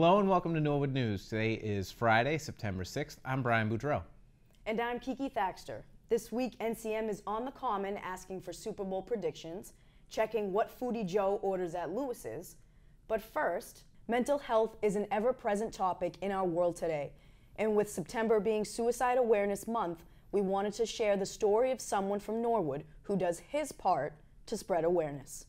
Hello and welcome to Norwood News. Today is Friday, September 6th. I'm Brian Boudreau. And I'm Kiki Thaxter. This week, NCM is on the Common asking for Super Bowl predictions, checking what Foodie Joe orders at Lewis's. But first, mental health is an ever-present topic in our world today. And with September being Suicide Awareness Month, we wanted to share the story of someone from Norwood who does his part to spread awareness.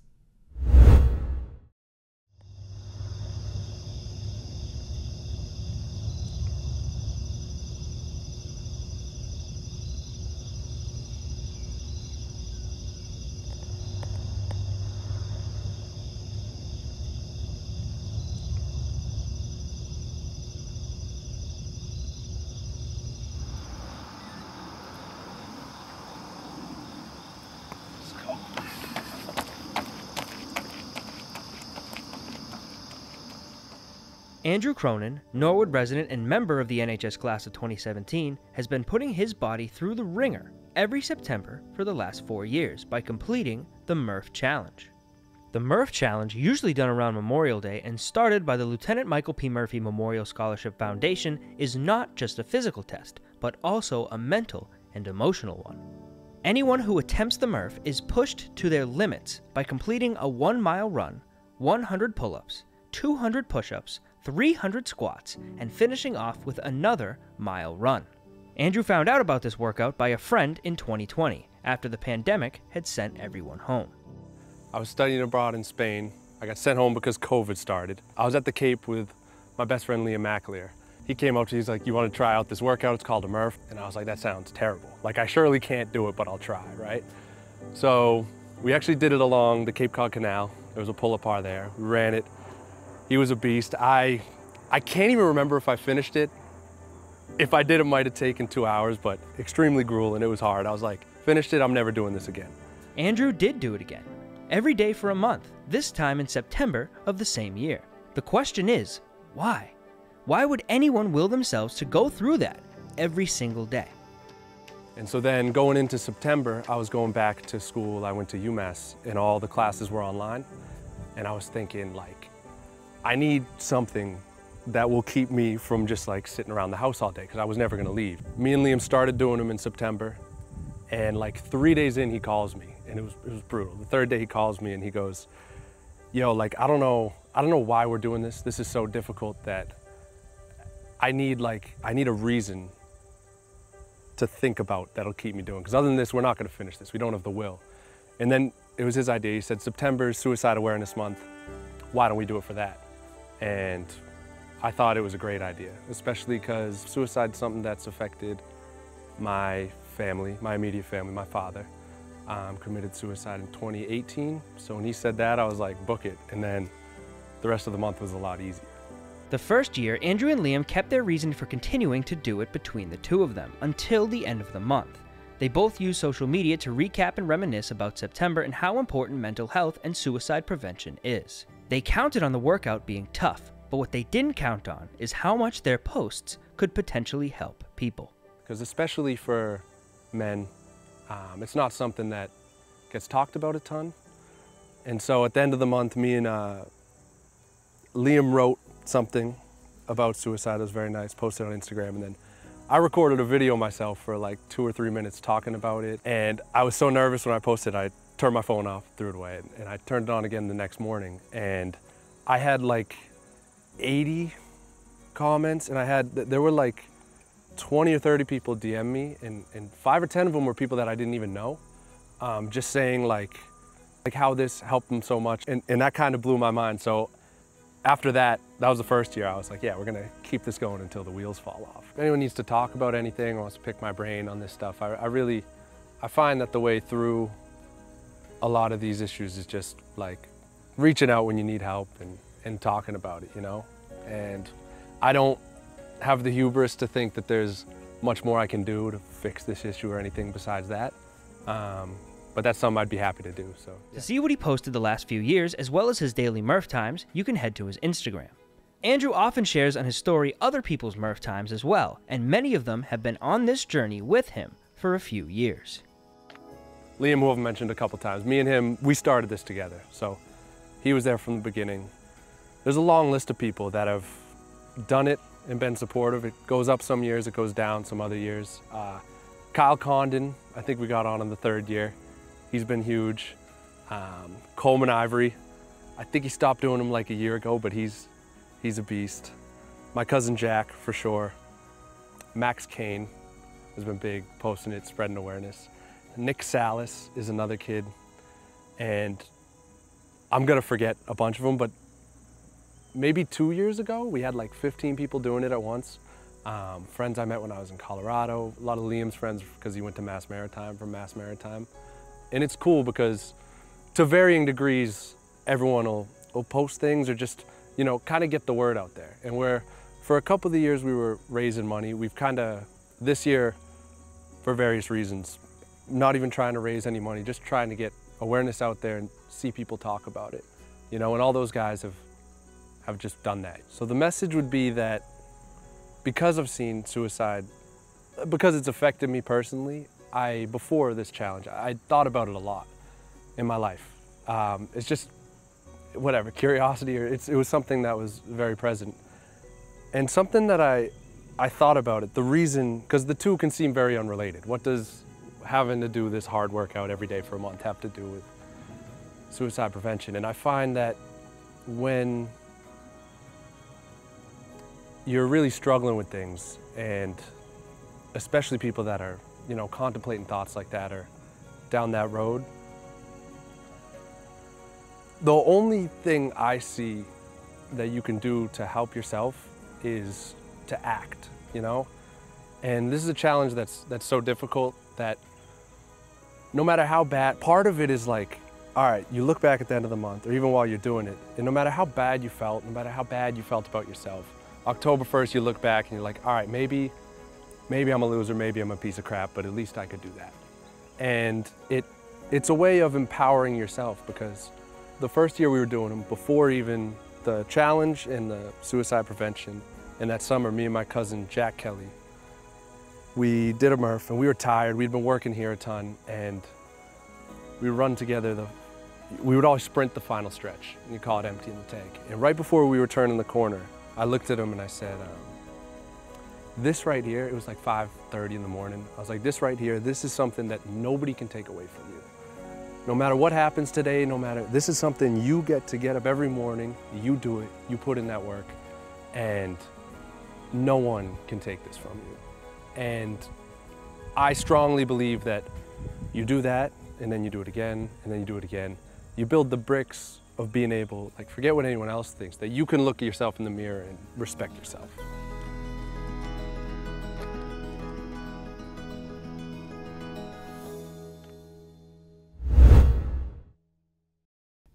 Andrew Cronin, Norwood resident and member of the NHS class of 2017, has been putting his body through the ringer every September for the last 4 years by completing the Murph Challenge. The Murph Challenge, usually done around Memorial Day and started by the Lieutenant Michael P. Murphy Memorial Scholarship Foundation, is not just a physical test, but also a mental and emotional one. Anyone who attempts the Murph is pushed to their limits by completing a 1-mile run, 100 pull-ups, 200 push-ups, 300 squats, and finishing off with another mile run. Andrew found out about this workout by a friend in 2020, after the pandemic had sent everyone home. I was studying abroad in Spain. I got sent home because COVID started. I was at the Cape with my best friend Liam McAleer. He came up to me, he's like, "You want to try out this workout? It's called a Murph." And I was like, that sounds terrible. Like, I surely can't do it, but I'll try, right? So we actually did it along the Cape Cod Canal. There was a pull-apart there. We ran it. He was a beast. I can't even remember if I finished it. If I did, it might have taken 2 hours, but extremely grueling. It was hard. I was like, finished it, I'm never doing this again. Andrew did do it again, every day for a month, this time in September of the same year. The question is, why? Why would anyone will themselves to go through that every single day? And so then going into September, I was going back to school. I went to UMass and all the classes were online. And I was thinking, like, I need something that will keep me from just like sitting around the house all day, because I was never gonna leave. Me and Liam started doing them in September, and like 3 days in, he calls me, and it was brutal. The third day he calls me and he goes, "Yo, like, I don't know why we're doing this. This is so difficult that I need a reason to think about that'll keep me doing, because other than this, we're not gonna finish this. We don't have the will." And then it was his idea. He said, "September is Suicide Awareness Month. Why don't we do it for that?" And I thought it was a great idea, especially because suicide is something that's affected my family, my immediate family. My father committed suicide in 2018. So when he said that, I was like, book it. And then the rest of the month was a lot easier. The first year, Andrew and Liam kept their reason for continuing to do it between the two of them until the end of the month. They both used social media to recap and reminisce about September and how important mental health and suicide prevention is. They counted on the workout being tough, but what they didn't count on is how much their posts could potentially help people. Because especially for men, it's not something that gets talked about a ton. And so at the end of the month, me and Liam wrote something about suicide. It was very nice, posted on Instagram, and then I recorded a video myself for like 2 or 3 minutes talking about it. And I was so nervous when I posted, I turned my phone off, threw it away, and I turned it on again the next morning. And I had like 80 comments, and there were like 20 or 30 people DM me, and 5 or 10 of them were people that I didn't even know, just saying like how this helped them so much, and that kind of blew my mind. So after that was the first year, I was like, yeah, we're gonna keep this going until the wheels fall off. If anyone needs to talk about anything or wants to pick my brain on this stuff, I find that the way through a lot of these issues is just like reaching out when you need help and talking about it, you know? And I don't have the hubris to think that there's much more I can do to fix this issue or anything besides that. But that's something I'd be happy to do, so. Yeah. To see what he posted the last few years, as well as his daily Murph times, you can head to his Instagram. Andrew often shares on his story other people's Murph times as well, and many of them have been on this journey with him for a few years. Liam, who I've mentioned a couple times, me and him, we started this together, so he was there from the beginning. There's a long list of people that have done it and been supportive. It goes up some years, it goes down some other years. Kyle Condon, I think we got on in the 3rd year. He's been huge. Coleman Ivory, I think he stopped doing them like a year ago, but he's a beast. My cousin Jack, for sure. Max Kane has been big, posting it, spreading awareness. Nick Salas is another kid, and I'm gonna forget a bunch of them, but maybe 2 years ago, we had like 15 people doing it at once. Friends I met when I was in Colorado, a lot of Liam's friends because he went to Mass Maritime, from Mass Maritime. And it's cool because to varying degrees, everyone will post things or just, you know, kind of get the word out there. And for a couple of the years we were raising money, we've kind of, this year, for various reasons, not even trying to raise any money, just trying to get awareness out there and see people talk about it. You know, and all those guys have just done that. So the message would be that because I've seen suicide, because it's affected me personally, before this challenge, I thought about it a lot in my life. It's just, whatever, curiosity, or it was something that was very present. And something that I thought about it, the reason, because the two can seem very unrelated. What does having to do this hard workout every day for a month have to do with suicide prevention? And I find that when you're really struggling with things, and especially people that are, you know, contemplating thoughts like that or down that road, the only thing I see that you can do to help yourself is to act, you know? And this is a challenge that's so difficult that no matter how bad, part of it is like, all right, you look back at the end of the month or even while you're doing it, and no matter how bad you felt, no matter how bad you felt about yourself, October 1st, you look back and you're like, all right, maybe I'm a loser, maybe I'm a piece of crap, but at least I could do that. And it's a way of empowering yourself, because the first year we were doing them, before even the challenge and the suicide prevention, and that summer, me and my cousin Jack Kelly, we did a Murph, and we were tired. We'd been working here a ton, and we would run together. We would always sprint the final stretch, and you call it emptying the tank. And right before we were turning the corner, I looked at him and I said, this right here, it was like 5:30 in the morning. I was like, this right here, this is something that nobody can take away from you. No matter what happens today, this is something you get up every morning, you do it, you put in that work, and no one can take this from you. And I strongly believe that you do that, and then you do it again, and then you do it again. You build the bricks of being able, like, forget what anyone else thinks, that you can look at yourself in the mirror and respect yourself.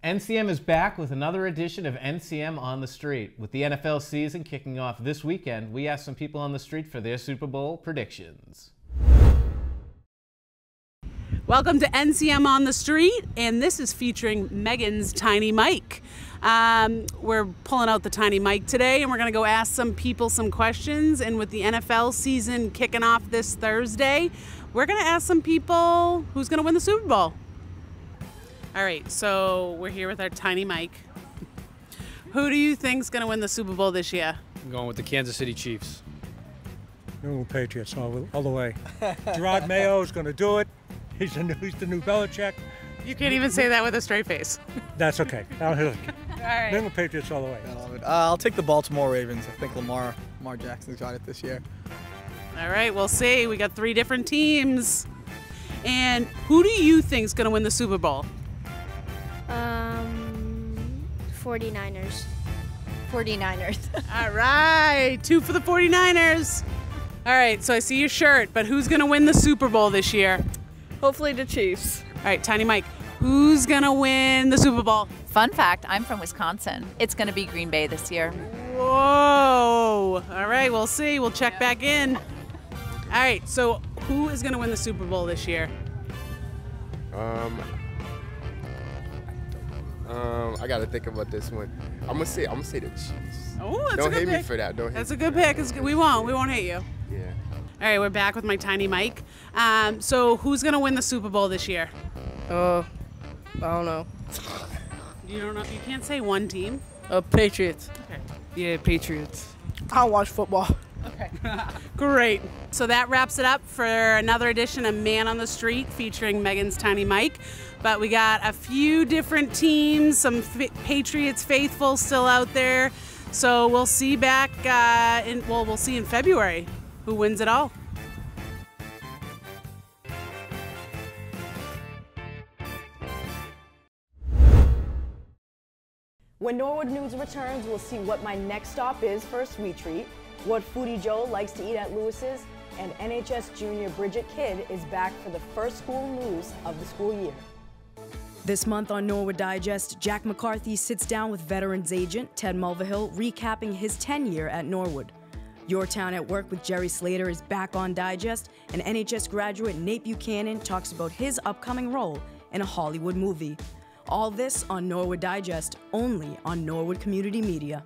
NCM is back with another edition of NCM on the Street. With the NFL season kicking off this weekend, we asked some people on the street for their Super Bowl predictions. Welcome to NCM on the Street, and this is featuring Megan's Tiny Mic. We're pulling out the Tiny Mic today, and we're going to go ask some people some questions. And with the NFL season kicking off this Thursday, we're going to ask some people who's going to win the Super Bowl. All right, so we're here with our Tiny Mic. Who do you think's going to win the Super Bowl this year? I'm going with the Kansas City Chiefs. New England Patriots all the way. Gerard Mayo is going to do it. He's the new Belichick. You can't even say that with a straight face. That's okay. All right. New England Patriots all the way. I'll take the Baltimore Ravens. I think Lamar Jackson's got it this year. All right, we'll see. We got 3 different teams. And who do you think's going to win the Super Bowl? 49ers. 49ers. All right, 2 for the 49ers. All right, so I see your shirt, but who's going to win the Super Bowl this year? Hopefully the Chiefs. All right, Tiny Mike, who's going to win the Super Bowl? Fun fact, I'm from Wisconsin. It's going to be Green Bay this year. Whoa. All right, we'll see. We'll check back in. All right, so who is going to win the Super Bowl this year? I got to think about this one. I'm gonna say the Chiefs. Oh, that's Don't a good hate pick. me for that. That's a good pick. We won't hate you. Yeah. All right, we're back with my Tiny Mike. So who's gonna win the Super Bowl this year? I don't know. You don't know? You can't say one team. Patriots. Okay. Yeah, Patriots. I don't watch football. Okay. Great. So that wraps it up for another edition of Man on the Street featuring Megan's Tiny Mike. But we got a few different teams, some Patriots faithful still out there. So we'll see back we'll see in February who wins it all. When Norwood News returns, we'll see what my next stop is for a sweet treat, what Foodie Joe likes to eat at Lewis's, and NHS junior Bridget Kidd is back for the first school news of the school year. This month on Norwood Digest, Jack McCarthy sits down with veterans agent Ted Mulvihill, recapping his tenure at Norwood. Your Town at Work with Jerry Slater is back on Digest, and NHS graduate Nate Buchanan talks about his upcoming role in a Hollywood movie. All this on Norwood Digest, only on Norwood Community Media.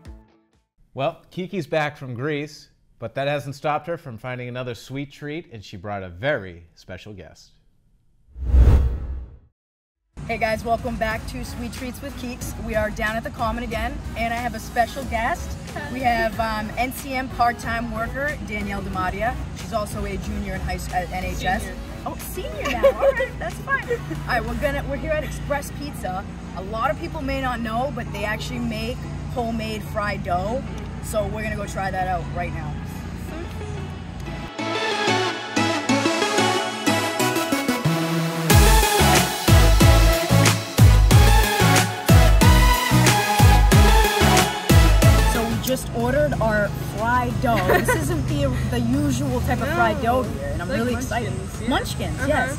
Well, Kiki's back from Greece, but that hasn't stopped her from finding another sweet treat, and she brought a very special guest. Hey guys, welcome back to Sweet Treats with Keeks. We are down at the Common again, and I have a special guest. We have NCM part-time worker Danielle DiMattia. She's also a junior in high school at NHS. Senior. Oh, senior now. All right, that's fine. All right, we're here at Express Pizza. A lot of people may not know, but they actually make homemade fried dough. So we're gonna go try that out right now. Just ordered our fried dough. This isn't the usual type of fried dough here, and I'm really excited. Yeah. Munchkins, yes.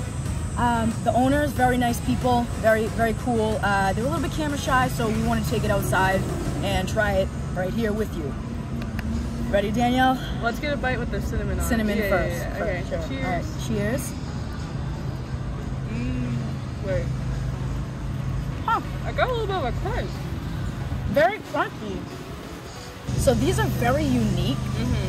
The owners, very nice people, very cool. They're a little bit camera shy, so we want to take it outside and try it right here with you. Ready, Danielle? Let's get a bite with the cinnamon on. Cinnamon first. Yeah. Okay. Sure. Cheers. All right. Cheers. Wait. Huh. I got a little bit of a crunch. Very crunchy. So these are very unique,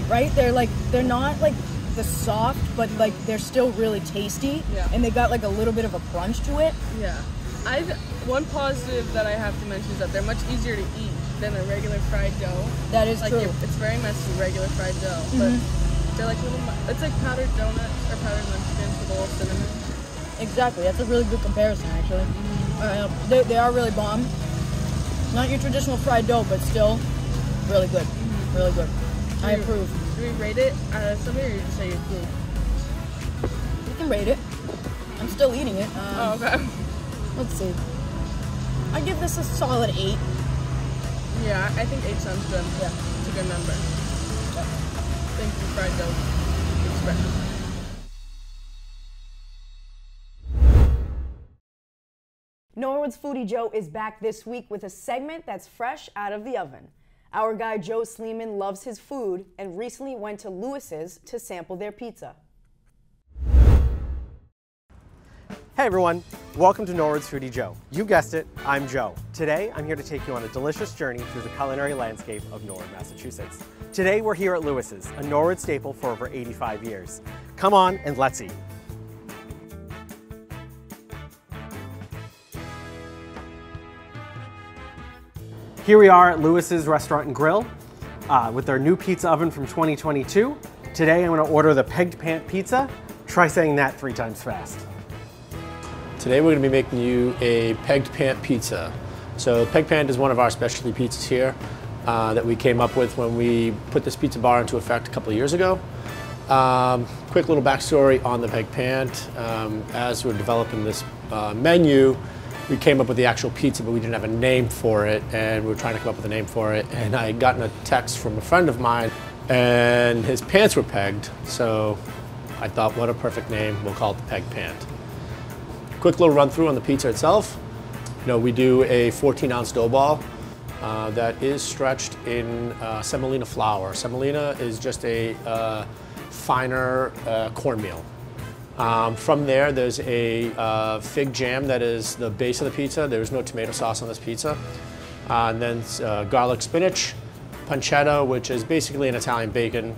right? They're not like the soft, but like they're still really tasty. Yeah. And they got like a little bit of a crunch to it. Yeah. One positive that I have to mention is that they're much easier to eat than a regular fried dough. That is true. It's very messy, regular fried dough, but they're like it's like powdered donuts or powdered munchkins with a little cinnamon. Exactly. That's a really good comparison, actually. They are really bomb. Not your traditional fried dough, but still really good. Really good. I approve. Do we rate it out of something, or you just say you approve? You can rate it. I'm still eating it. Oh, okay. Let's see. I give this a solid 8. Yeah, I think 8 sounds good. Yeah. It's a good number. Thank you, fried dough expression. Norwood's Foodie Joe is back this week with a segment that's fresh out of the oven. Our guy Joe Sleeman loves his food and recently went to Lewis's to sample their pizza. Hey everyone, welcome to Norwood's Foodie Joe. You guessed it, I'm Joe. Today, I'm here to take you on a delicious journey through the culinary landscape of Norwood, Massachusetts. Today, we're here at Lewis's, a Norwood staple for over 85 years. Come on and let's eat. Here we are at Lewis's Restaurant and Grill with their new pizza oven from 2022. Today I'm going to order the pegged pant pizza. Try saying that 3 times fast. Today we're going to be making you a pegged pant pizza. So pegged pant is one of our specialty pizzas here that we came up with when we put this pizza bar into effect a couple of years ago. Quick little backstory on the pegged pant. As we're developing this menu, we came up with the actual pizza, but we didn't have a name for it, and we were trying to come up with a name for it. And I had gotten a text from a friend of mine, and his pants were pegged, so I thought, what a perfect name, we'll call it the pegged pant. Quick little run through on the pizza itself. You know, we do a 14-ounce dough ball that is stretched in semolina flour. Semolina is just a finer cornmeal. From there, there's a fig jam that is the base of the pizza. There's no tomato sauce on this pizza. And then garlic spinach, pancetta, which is basically an Italian bacon,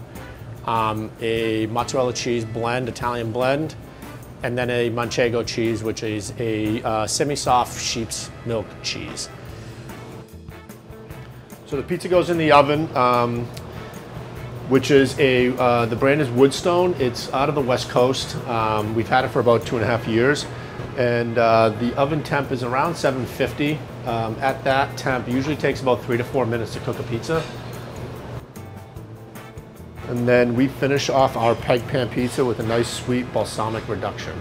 a mozzarella cheese blend, Italian blend, and then a manchego cheese, which is a semi-soft sheep's milk cheese. So the pizza goes in the oven. which is the brand is Woodstone. It's out of the West Coast. We've had it for about 2.5 years. And the oven temp is around 750. At that temp, it usually takes about 3 to 4 minutes to cook a pizza. And then we finish off our peg pan pizza with a nice sweet balsamic reduction.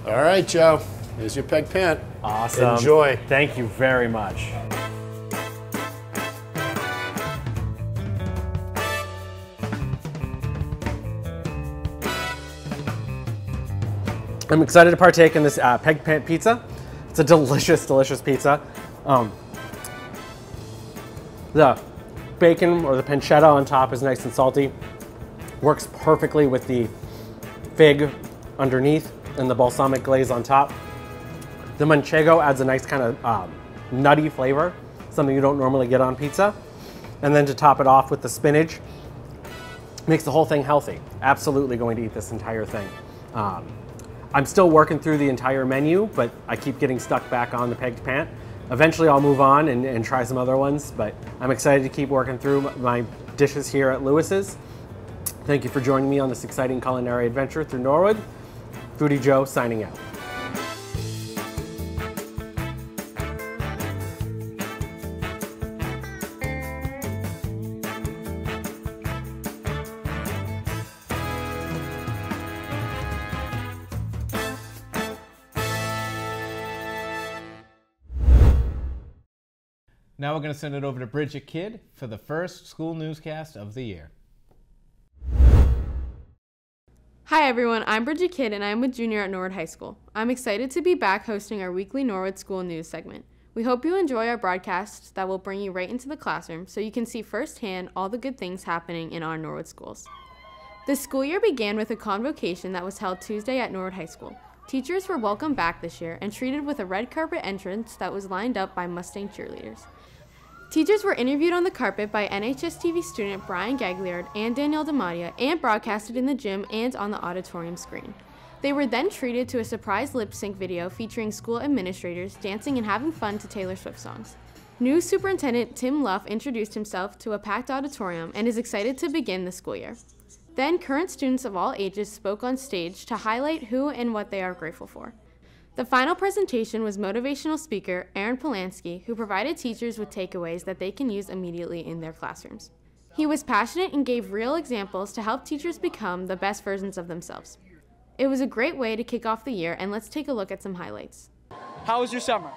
All right, Joe, here's your peg pan. Awesome. Enjoy. Thank you very much. I'm excited to partake in this peg pan pizza. It's a delicious, delicious pizza. The bacon or the pancetta on top is nice and salty. Works perfectly with the fig underneath and the balsamic glaze on top. The manchego adds a nice kind of nutty flavor, something you don't normally get on pizza. And then to top it off with the spinach, makes the whole thing healthy. Absolutely going to eat this entire thing. I'm still working through the entire menu, but I keep getting stuck back on the pegged pan. Eventually I'll move on and try some other ones, but I'm excited to keep working through my dishes here at Lewis's. Thank you for joining me on this exciting culinary adventure through Norwood. Foodie Joe signing out. Now we're going to send it over to Bridget Kidd for the first school newscast of the year. Hi everyone, I'm Bridget Kidd and I'm with Junior at Norwood High School. I'm excited to be back hosting our weekly Norwood School News segment. We hope you enjoy our broadcasts that will bring you right into the classroom so you can see firsthand all the good things happening in our Norwood schools. The school year began with a convocation that was held Tuesday at Norwood High School. Teachers were welcomed back this year and treated with a red carpet entrance that was lined up by Mustang cheerleaders. Teachers were interviewed on the carpet by NHS TV student Brian Gagliard and Danielle DeMatia and broadcasted in the gym and on the auditorium screen. They were then treated to a surprise lip sync video featuring school administrators dancing and having fun to Taylor Swift songs. New Superintendent Tim Luff introduced himself to a packed auditorium and is excited to begin the school year. Then current students of all ages spoke on stage to highlight who and what they are grateful for. The final presentation was motivational speaker Aaron Polanski, who provided teachers with takeaways that they can use immediately in their classrooms. He was passionate and gave real examples to help teachers become the best versions of themselves. It was a great way to kick off the year, and let's take a look at some highlights. How was your summer?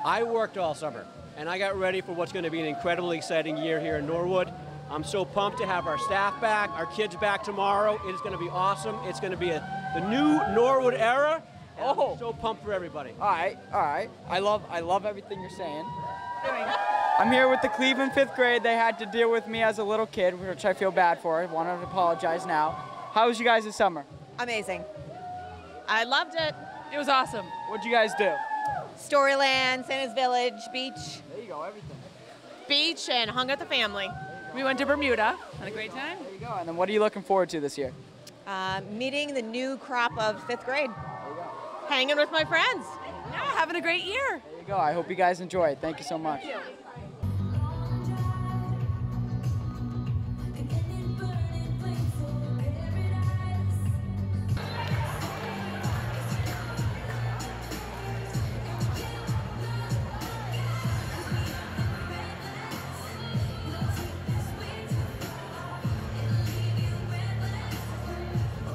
I worked all summer, and I got ready for what's going to be an incredibly exciting year here in Norwood. I'm so pumped to have our staff back, our kids back tomorrow. It is going to be awesome. It's going to be the new Norwood era. I'm so pumped for everybody. All right. I love everything you're saying. I'm here with the Cleveland 5th grade. They had to deal with me as a little kid, which I feel bad for. I want to apologize now. How was you guys this summer? Amazing. I loved it. It was awesome. What'd you guys do? Storyland, Santa's Village, beach. There you go, everything. Beach and hung out with the family. We went to Bermuda. Had a great time. There you go. And then what are you looking forward to this year? Meeting the new crop of 5th grade. Hanging with my friends. Yeah, having a great year. There you go. I hope you guys enjoy it. Thank you so much. Thank you.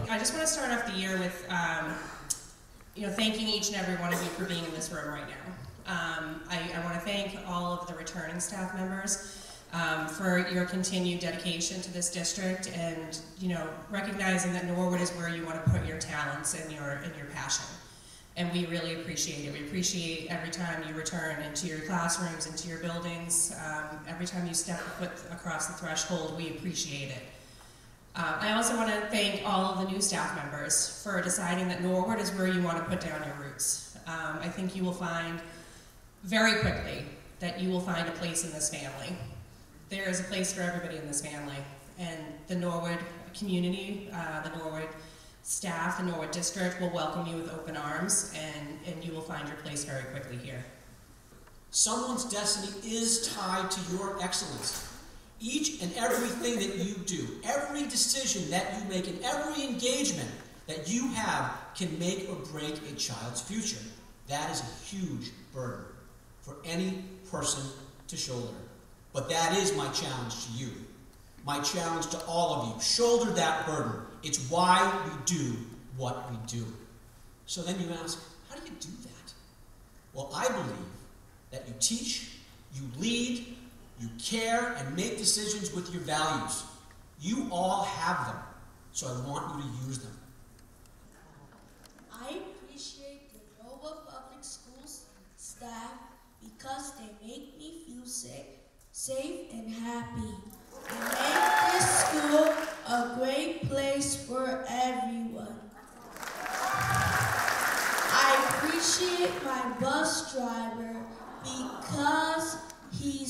I just want to start off the year with thanking each and every one of you for being in this room right now. I want to thank all of the returning staff members for your continued dedication to this district and recognizing that Norwood is where you want to put your talents and your passion. And we really appreciate it. We appreciate every time you return into your classrooms, into your buildings, every time you step a foot across the threshold, we appreciate it. I also want to thank all of the new staff members for deciding that Norwood is where you want to put down your roots. I think you will find very quickly that you will find a place in this family. There is a place for everybody in this family, and the Norwood community, the Norwood staff, the Norwood district will welcome you with open arms, and you will find your place very quickly here. Someone's destiny is tied to your excellence. Each and everything that you do, every decision that you make, and every engagement that you have can make or break a child's future. That is a huge burden for any person to shoulder. But that is my challenge to you. My challenge to all of you. Shoulder that burden. It's why we do what we do. So then you ask, how do you do that? Well, I believe that you teach, you lead, you care, and make decisions with your values. You all have them, so I want you to use them. I appreciate the Norwood Public Schools staff because they make me feel safe and happy. They make this school a great place for everyone. I appreciate my bus driver because he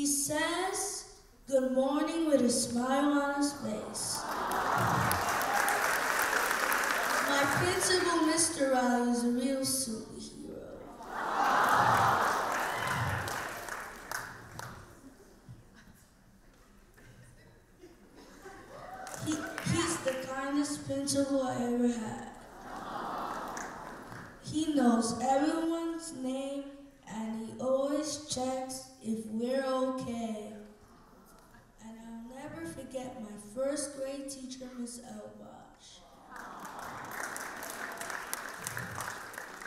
says good morning with a smile on his face. My principal, Mr. Riley, is a real superhero. He's the kindest principal I ever had. He knows everyone's name and he always checks if we're okay. And I'll never forget my first grade teacher, Miss Elbosh.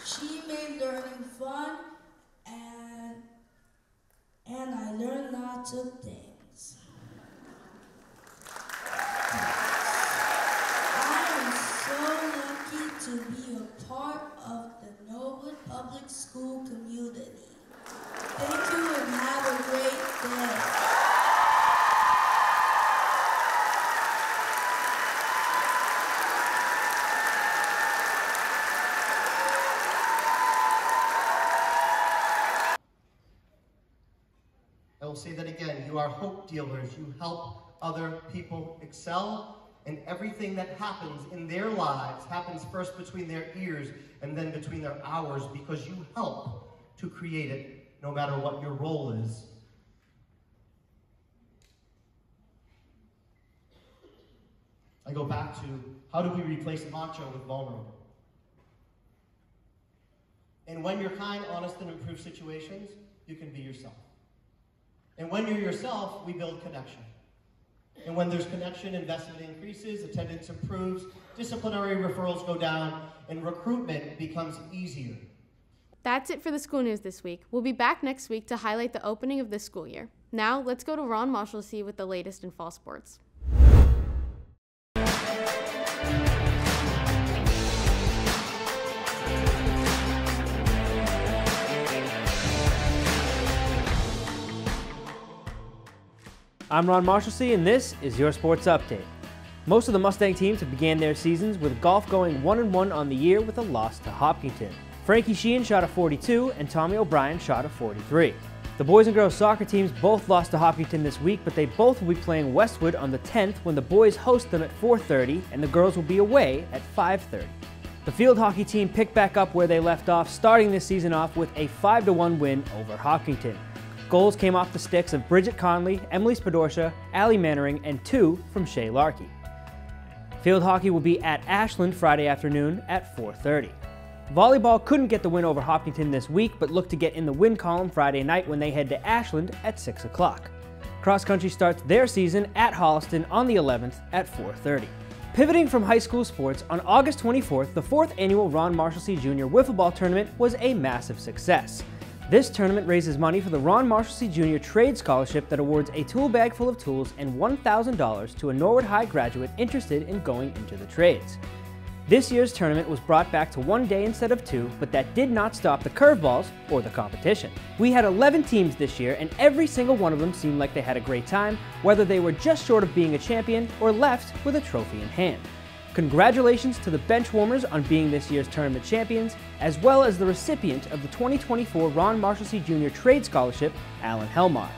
She made learning fun and I learned lots of things. I am so lucky to be a part of the Norwood Public School community. Thank you and have a great day. I will say that again, you are hope dealers. You help other people excel, and everything that happens in their lives happens first between their ears and then between their hours, because you help to create it, no matter what your role is. I go back to, how do we replace macho with vulnerable? And when you're kind, honest, and improve situations, you can be yourself. And when you're yourself, we build connection. And when there's connection, investment increases, attendance improves, disciplinary referrals go down, and recruitment becomes easier. That's it for the school news this week. We'll be back next week to highlight the opening of this school year. Now, let's go to Ron Marshalsea with the latest in fall sports. I'm Ron Marshalsea, and this is your Sports Update. Most of the Mustang teams have began their seasons with golf going 1-1 on the year with a loss to Hopkinton. Frankie Sheehan shot a 42 and Tommy O'Brien shot a 43. The boys and girls soccer teams both lost to Hopkinton this week, but they both will be playing Westwood on the 10th when the boys host them at 4:30 and the girls will be away at 5:30. The field hockey team picked back up where they left off, starting this season off with a 5-1 win over Hopkinton. Goals came off the sticks of Bridget Conley, Emily Spadorsha, Allie Mannering, and 2 from Shay Larkey. Field hockey will be at Ashland Friday afternoon at 4:30. Volleyball couldn't get the win over Hopkinton this week, but looked to get in the win column Friday night when they head to Ashland at 6 o'clock. Cross country starts their season at Holliston on the 11th at 4:30. Pivoting from high school sports, on August 24th, the 4th annual Ron Marshalsea Jr. Wiffle Ball Tournament was a massive success. This tournament raises money for the Ron Marshalsea Jr. Trade Scholarship that awards a tool bag full of tools and $1,000 to a Norwood High graduate interested in going into the trades. This year's tournament was brought back to 1 day instead of 2, but that did not stop the curveballs or the competition. We had 11 teams this year, and every single one of them seemed like they had a great time, whether they were just short of being a champion or left with a trophy in hand. Congratulations to the benchwarmers on being this year's tournament champions, as well as the recipient of the 2024 Ron Marshalsea Jr. Trade Scholarship, Alan Helmar.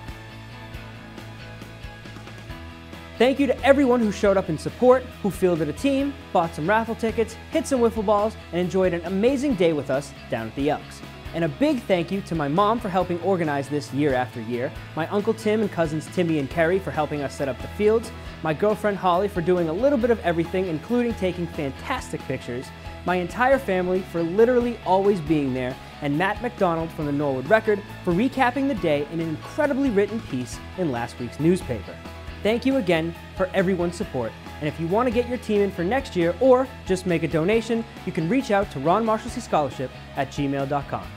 Thank you to everyone who showed up in support, who fielded a team, bought some raffle tickets, hit some wiffle balls, and enjoyed an amazing day with us down at the Elks. And a big thank you to my mom for helping organize this year after year, my Uncle Tim and cousins Timmy and Kerry for helping us set up the fields, my girlfriend Holly for doing a little bit of everything, including taking fantastic pictures, my entire family for literally always being there, and Matt McDonald from the Norwood Record for recapping the day in an incredibly written piece in last week's newspaper. Thank you again for everyone's support, and if you want to get your team in for next year or just make a donation, you can reach out to ronmarshalsea@gmail.com.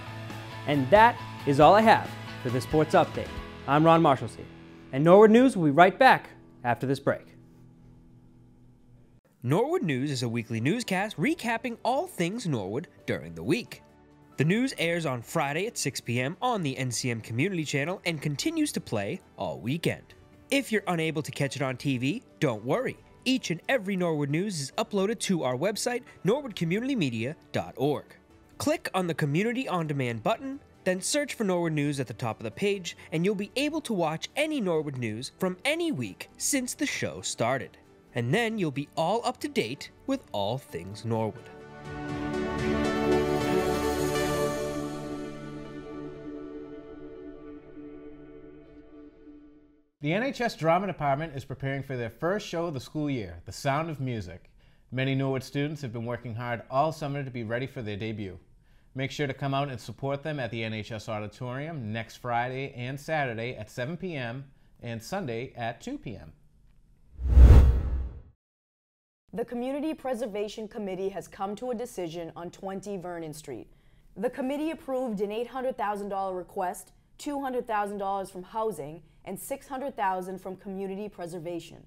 And that is all I have for this sports update. I'm Ron Marshalsea, and Norwood News will be right back after this break. Norwood News is a weekly newscast recapping all things Norwood during the week. The news airs on Friday at 6 p.m. on the NCM Community Channel and continues to play all weekend. If you're unable to catch it on TV, don't worry. Each and every Norwood News is uploaded to our website, norwoodcommunitymedia.org. Click on the Community On Demand button, then search for Norwood News at the top of the page, and you'll be able to watch any Norwood News from any week since the show started. And then you'll be all up to date with all things Norwood. The NHS Drama Department is preparing for their first show of the school year, The Sound of Music. Many Norwood students have been working hard all summer to be ready for their debut. Make sure to come out and support them at the NHS Auditorium next Friday and Saturday at 7 p.m. and Sunday at 2 p.m. The Community Preservation Committee has come to a decision on 20 Vernon Street. The committee approved an $800,000 request, $200,000 from housing, and $600,000 from community preservation.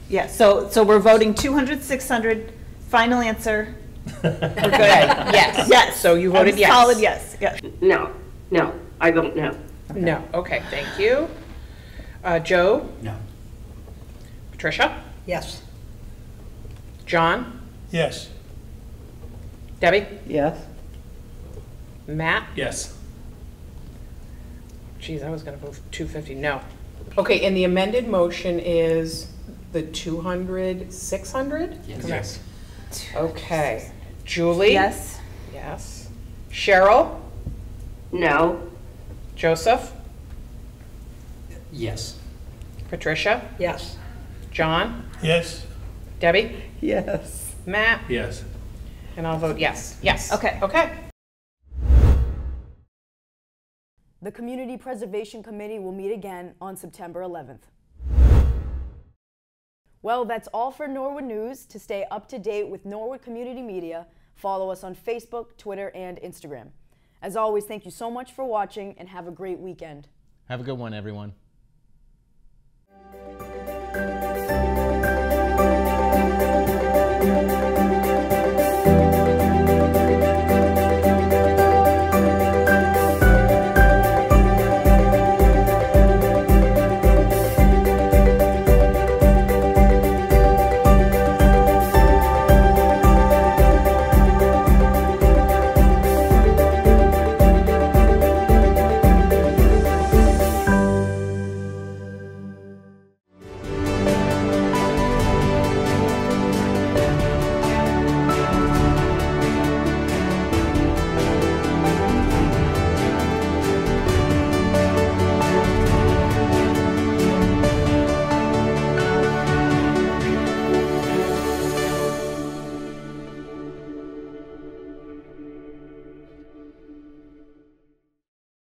Yeah, so we're voting 200, 600, final answer. We're good. Yes. Yes. So you voted yes. Solid yes. Yes. No, I vote no. No, okay, thank you. Joe? No. Patricia? Yes. John? Yes. Debbie? Yes. Matt? Yes. Geez, I was gonna vote 250, no. Okay, and the amended motion is the 200, 600? Yes. Okay. Julie? Yes. Yes. Cheryl? No. Joseph? Yes. Patricia? Yes. John? Yes. Debbie? Yes. Matt? Yes. And I'll vote yes. Yes. Okay. Okay. The Community Preservation Committee will meet again on September 11th. Well, that's all for Norwood News. To stay up to date with Norwood Community Media, follow us on Facebook, Twitter, and Instagram. As always, thank you so much for watching and have a great weekend. Have a good one, everyone.